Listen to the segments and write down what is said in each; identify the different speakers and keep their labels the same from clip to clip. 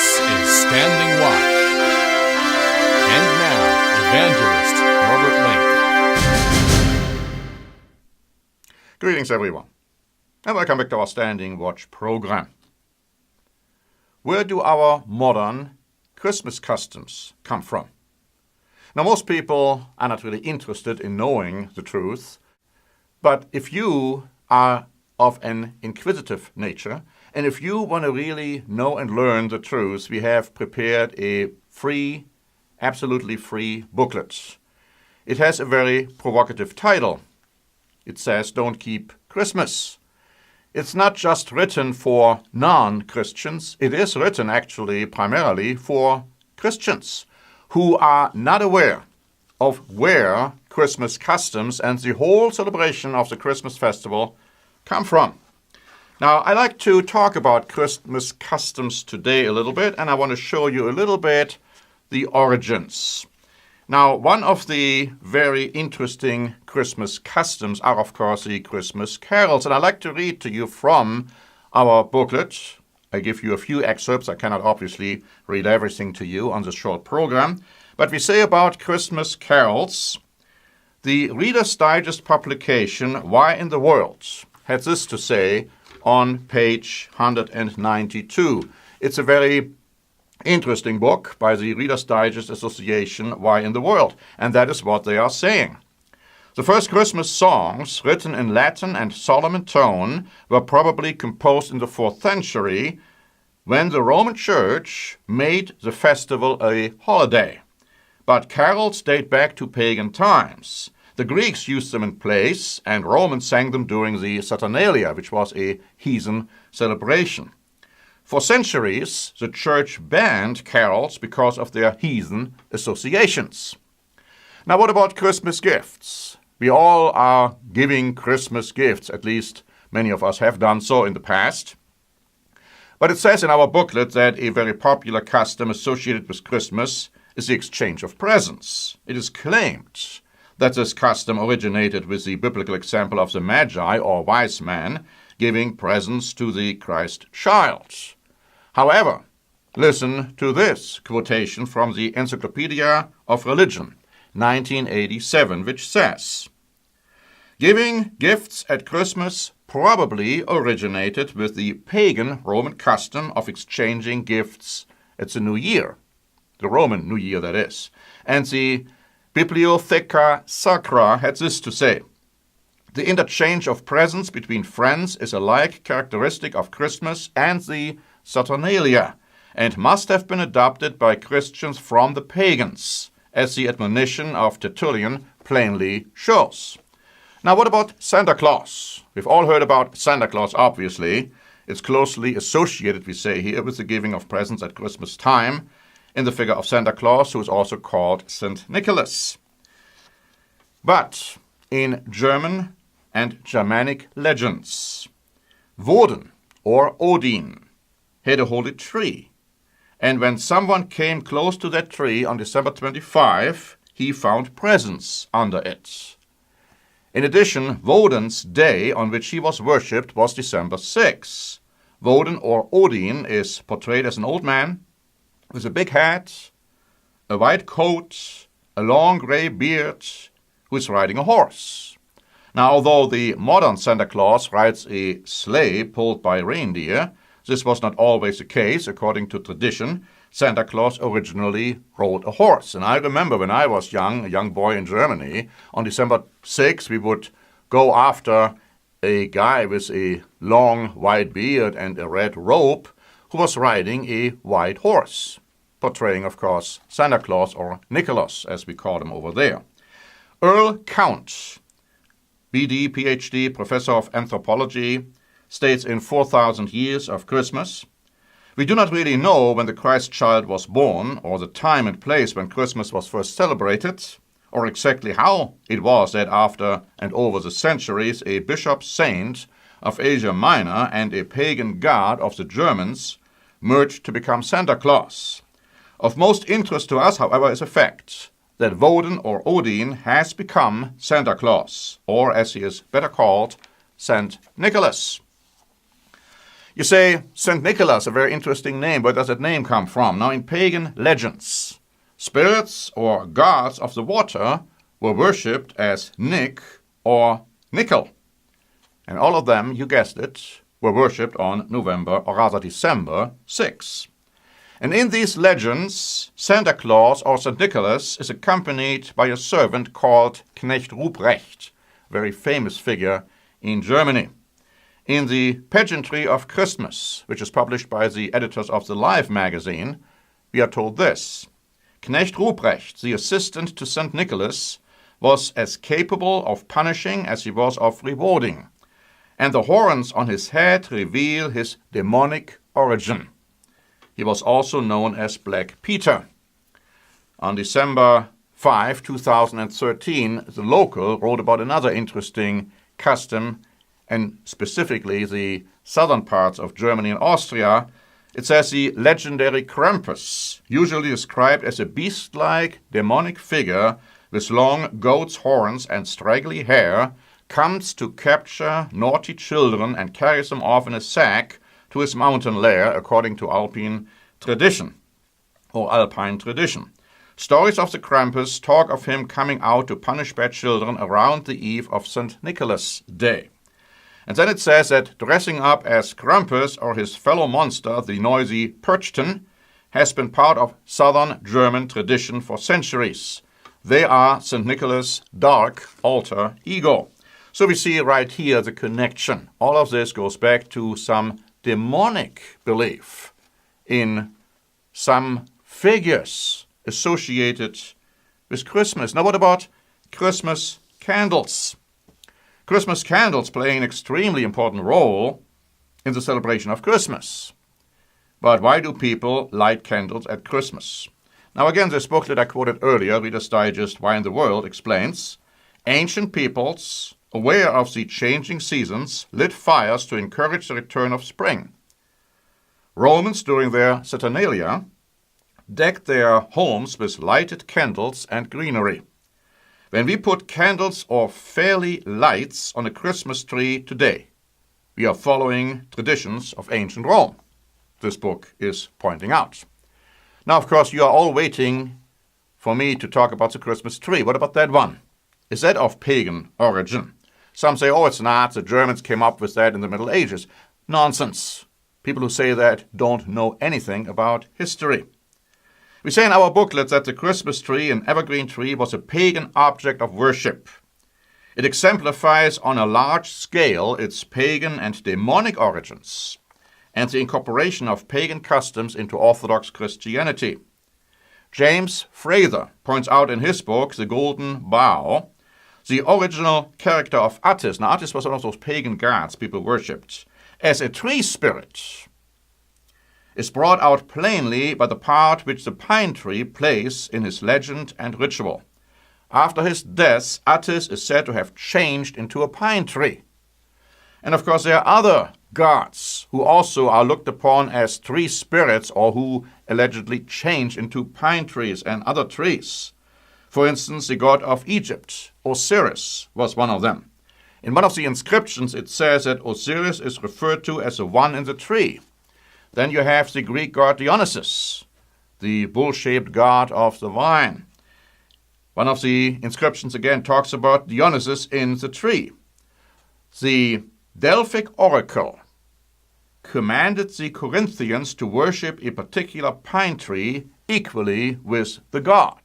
Speaker 1: This is Standing Watch. And now, Evangelist Norbert Link.
Speaker 2: Greetings, everyone, and welcome back to our Standing Watch program. Where do our modern Christmas customs come from? Now, most people are not really interested in knowing the truth, but if you are of an inquisitive nature, and if you want to really know and learn the truth, we have prepared a free, absolutely free booklet. It has a very provocative title. It says, "Don't Keep Christmas." It's not just written for non-Christians. It is written actually primarily for Christians who are not aware of where Christmas customs and the whole celebration of the Christmas festival come from. Now, I like to talk about Christmas customs today a little bit, and I want to show you a little bit the origins. Now, one of the very interesting Christmas customs are, of course, the Christmas carols, and I'd like to read to you from our booklet. I give you a few excerpts. I cannot obviously read everything to you on this short program, but we say about Christmas carols, the Reader's Digest publication, Why in the World, had this to say on page 192. It's a very interesting book by the Reader's Digest Association, Why in the World, and that is what they are saying. The first Christmas songs, written in Latin and solemn tone, were probably composed in the 4th century when the Roman Church made the festival a holiday. But carols date back to pagan times. The Greeks used them in plays, and Romans sang them during the Saturnalia, which was a heathen celebration. For centuries, the Church banned carols because of their heathen associations. Now, what about Christmas gifts? We all are giving Christmas gifts, at least many of us have done so in the past. But it says in our booklet that a very popular custom associated with Christmas is the exchange of presents. It is claimed that this custom originated with the biblical example of the Magi, or wise men, giving presents to the Christ child. However, listen to this quotation from the Encyclopedia of Religion, 1987, which says, "Giving gifts at Christmas probably originated with the pagan Roman custom of exchanging gifts at the New Year, the Roman New Year, that is, and the Bibliotheca Sacra had this to say, "The interchange of presents between friends is alike characteristic of Christmas and the Saturnalia, and must have been adopted by Christians from the pagans, as the admonition of Tertullian plainly shows." Now, what about Santa Claus? We've all heard about Santa Claus, obviously. It's closely associated, we say here, with the giving of presents at Christmas time, in the figure of Santa Claus, who is also called St. Nicholas. But in German and Germanic legends, Woden, or Odin, had a holy tree, and when someone came close to that tree on December 25, he found presents under it. In addition, Woden's day on which he was worshipped was December 6. Woden, or Odin, is portrayed as an old man with a big hat, a white coat, a long gray beard, who is riding a horse. Now, although the modern Santa Claus rides a sleigh pulled by reindeer, this was not always the case. According to tradition, Santa Claus originally rode a horse. And I remember when I was young, a young boy in Germany, on December 6, we would go after a guy with a long white beard and a red robe who was riding a white horse, portraying, of course, Santa Claus, or Nicholas, as we call him over there. Earl Count, BD, PhD, professor of anthropology, states in 4,000 Years of Christmas, "We do not really know when the Christ child was born, or the time and place when Christmas was first celebrated, or exactly how it was that after and over the centuries a bishop saint of Asia Minor and a pagan god of the Germans merged to become Santa Claus. Of most interest to us, however, is the fact that Woden, or Odin, has become Santa Claus, or as he is better called, St. Nicholas." You say, St. Nicholas, a very interesting name. Where does that name come from? Now, in pagan legends, spirits or gods of the water were worshipped as Nick or Nickel. And all of them, you guessed it, were worshipped on November, or rather December 6. And in these legends, Santa Claus or St. Nicholas is accompanied by a servant called Knecht Ruprecht, a very famous figure in Germany. In the Pageantry of Christmas, which is published by the editors of the Life magazine, we are told this: Knecht Ruprecht, the assistant to St. Nicholas, was as capable of punishing as he was of rewarding, and the horns on his head reveal his demonic origin. He was also known as Black Peter. On December 5, 2013, the Local wrote about another interesting custom, and specifically the southern parts of Germany and Austria. It says the legendary Krampus, usually described as a beast-like demonic figure with long goat's horns and straggly hair, comes to capture naughty children and carries them off in a sack to his mountain lair, according to Alpine tradition. Stories of the Krampus talk of him coming out to punish bad children around the eve of St. Nicholas Day. And then it says that dressing up as Krampus or his fellow monster, the noisy Perchten, has been part of southern German tradition for centuries. They are St. Nicholas' dark alter ego. So we see right here the connection. All of this goes back to some demonic belief in some figures associated with Christmas. Now what about Christmas candles? Christmas candles play an extremely important role in the celebration of Christmas. But why do people light candles at Christmas? Now again, this booklet I quoted earlier, Reader's Digest, Why in the World, explains, ancient peoples, aware of the changing seasons, lit fires to encourage the return of spring. Romans, during their Saturnalia, decked their homes with lighted candles and greenery. When we put candles or fairy lights on a Christmas tree today, we are following traditions of ancient Rome, this book is pointing out. Now, of course, you are all waiting for me to talk about the Christmas tree. What about that one? Is that of pagan origin? Some say, oh, it's not. The Germans came up with that in the Middle Ages. Nonsense. People who say that don't know anything about history. We say in our booklet that the Christmas tree, an evergreen tree, was a pagan object of worship. It exemplifies on a large scale its pagan and demonic origins and the incorporation of pagan customs into Orthodox Christianity. James Fraser points out in his book, The Golden Bough, the original character of Attis. Now, Attis was one of those pagan gods people worshipped as a tree spirit, is brought out plainly by the part which the pine tree plays in his legend and ritual. After his death, Attis is said to have changed into a pine tree. And of course, there are other gods who also are looked upon as tree spirits or who allegedly change into pine trees and other trees. For instance, the god of Egypt, Osiris, was one of them. In one of the inscriptions, it says that Osiris is referred to as the one in the tree. Then you have the Greek god Dionysus, the bull-shaped god of the vine. One of the inscriptions again talks about Dionysus in the tree. The Delphic oracle commanded the Corinthians to worship a particular pine tree equally with the god.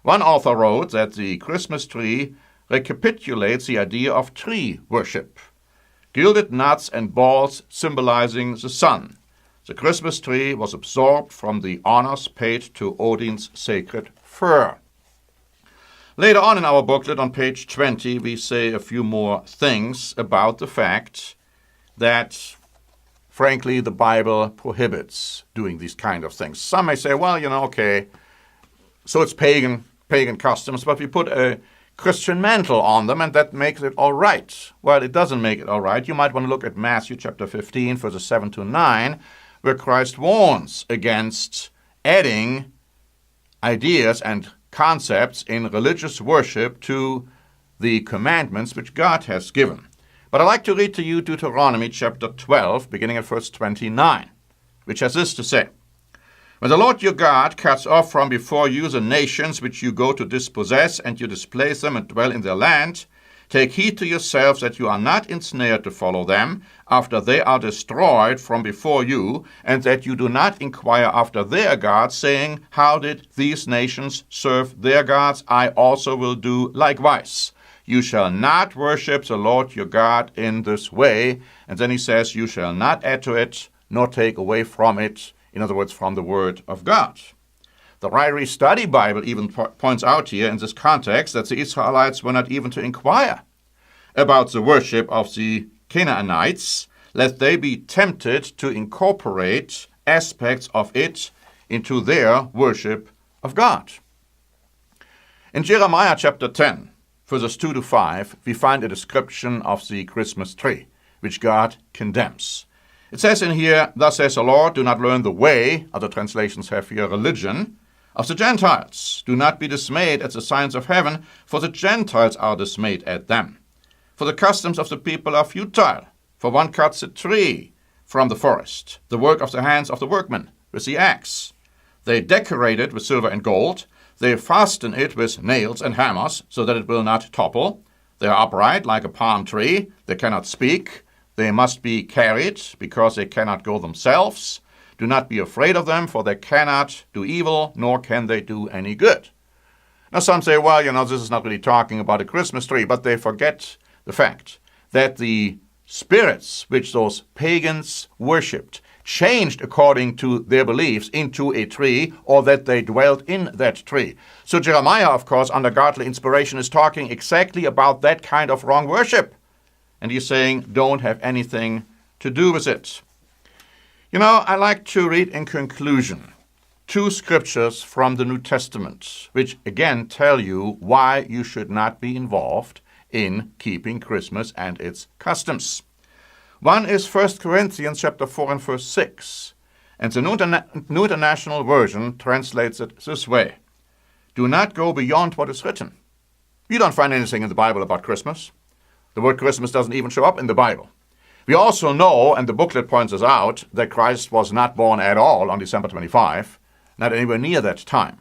Speaker 2: One author wrote that the Christmas tree recapitulates the idea of tree worship. Gilded nuts and balls symbolizing the sun. The Christmas tree was absorbed from the honors paid to Odin's sacred fir. Later on in our booklet on page 20, we say a few more things about the fact that, frankly, the Bible prohibits doing these kind of things. Some may say, well, okay, so it's pagan customs, but we put a Christian mantle on them, and that makes it all right. Well, it doesn't make it all right. You might want to look at Matthew chapter 15, verses 7 to 9, where Christ warns against adding ideas and concepts in religious worship to the commandments which God has given. But I'd like to read to you Deuteronomy chapter 12, beginning at verse 29, which has this to say: When the Lord your God cuts off from before you the nations which you go to dispossess, and you displace them and dwell in their land, take heed to yourselves that you are not ensnared to follow them after they are destroyed from before you, and that you do not inquire after their gods, saying, How did these nations serve their gods? I also will do likewise. You shall not worship the Lord your God in this way. And then he says, you shall not add to it, nor take away from it. In other words, from the word of God. The Ryrie Study Bible even points out here in this context that the Israelites were not even to inquire about the worship of the Canaanites, lest they be tempted to incorporate aspects of it into their worship of God. In Jeremiah chapter 10, verses 2 to 5, we find a description of the Christmas tree, which God condemns. It says in here, Thus says the Lord, do not learn the way, other translations have here religion, of the Gentiles. Do not be dismayed at the signs of heaven, for the Gentiles are dismayed at them. For the customs of the people are futile, for one cuts a tree from the forest, the work of the hands of the workmen, with the axe. They decorate it with silver and gold. They fasten it with nails and hammers, so that it will not topple. They are upright like a palm tree. They cannot speak. They must be carried, because they cannot go themselves. Do not be afraid of them, for they cannot do evil, nor can they do any good. Now some say, well, this is not really talking about a Christmas tree, but they forget the fact that the spirits which those pagans worshipped changed according to their beliefs into a tree, or that they dwelt in that tree. So Jeremiah, of course, under godly inspiration, is talking exactly about that kind of wrong worship. And he's saying, don't have anything to do with it. I like to read in conclusion 2 scriptures from the New Testament, which again tell you why you should not be involved in keeping Christmas and its customs. One is 1 Corinthians chapter 4 and verse 6. And the New International Version translates it this way: Do not go beyond what is written. You don't find anything in the Bible about Christmas. The word Christmas doesn't even show up in the Bible. We also know, and the booklet points us out, that Christ was not born at all on December 25, not anywhere near that time.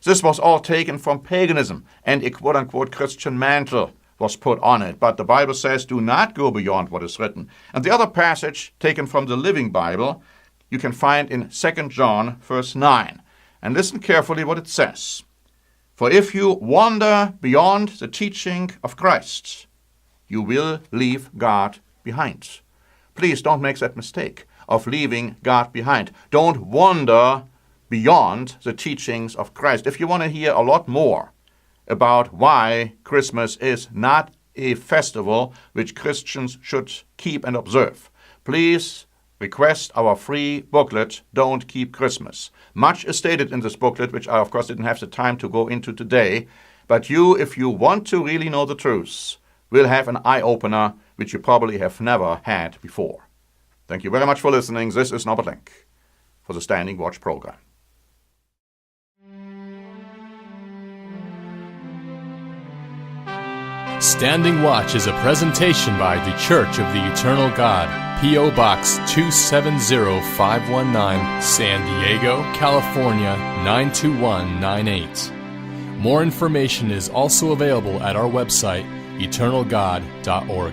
Speaker 2: This was all taken from paganism, and a quote-unquote Christian mantle was put on it. But the Bible says, do not go beyond what is written. And the other passage, taken from the Living Bible, you can find in 2 John, verse 9. And listen carefully what it says. For if you wander beyond the teaching of Christ, you will leave God behind. Please don't make that mistake of leaving God behind. Don't wander beyond the teachings of Christ. If you want to hear a lot more about why Christmas is not a festival which Christians should keep and observe, please request our free booklet, Don't Keep Christmas. Much is stated in this booklet, which I, of course, didn't have the time to go into today. But you, if you want to really know the truth, will have an eye-opener which you probably have never had before. Thank you very much for listening. This is Norbert Lenk for the Standing Watch program.
Speaker 1: Standing Watch is a presentation by the Church of the Eternal God, P.O. Box 270519, San Diego, California 92198. More information is also available at our website, eternalgod.org.